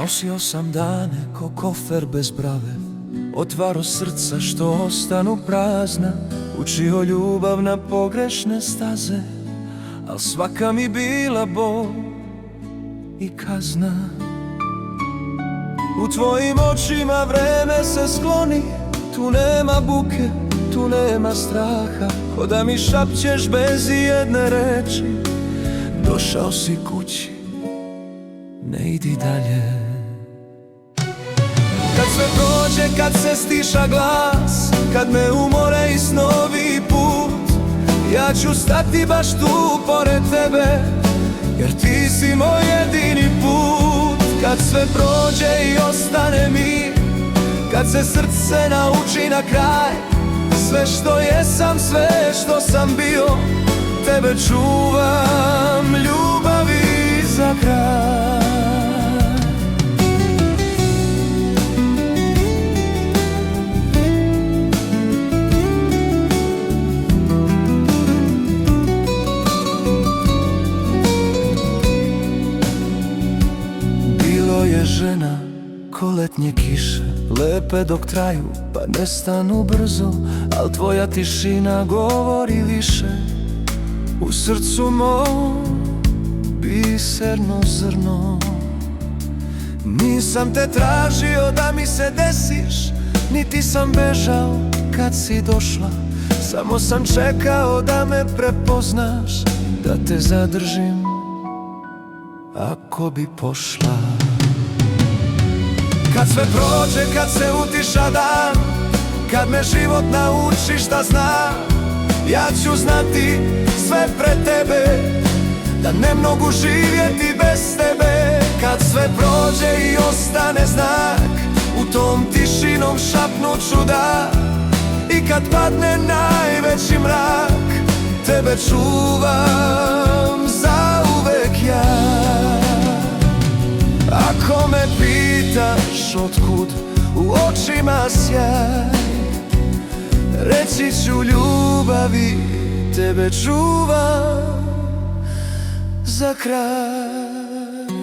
Nosio sam dane ko kofer bez brave, otvaro srca što ostanu prazna, učio ljubav na pogrešne staze, al svaka mi bila bol i kazna. U tvojim očima vreme se skloni, tu nema buke, tu nema straha, ko da mi šapćeš bez ijedne reči, došao si kući, ne idi dalje. Kad sve prođe, kad se stiša glas, kad me umore i snovi put, ja ću stati baš tu pored tebe, jer ti si moj jedini put. Kad sve prođe i ostane mir, kad se srce nauči na kraj, sve što jesam, sve što sam bio, tebe čuvam ljubavi za kraj. Bilo je žena ko letnje kiše, lepe dok traju pa nestanu brzo, al tvoja tišina govori više. U srcu mom biserno zrno. Nisam te tražio da mi se desiš, niti sam bežao kad si došla, samo sam čekao da me prepoznaš, da te zadržim ako bi pošla. Kad sve prođe, kad se utiša dan, kad me život nauči šta znam, ja ću znati sve pred tebe, da ne mogu živjeti bez tebe. Kad sve prođe i ostane znak, u tom tišinom šapnut ću da, i kad padne najveći mrak, tebe čuvam zauvek ja. Ako me pitaš otkud u očima sjaj, reći ću ljubavi, tebe čuvam za kraj.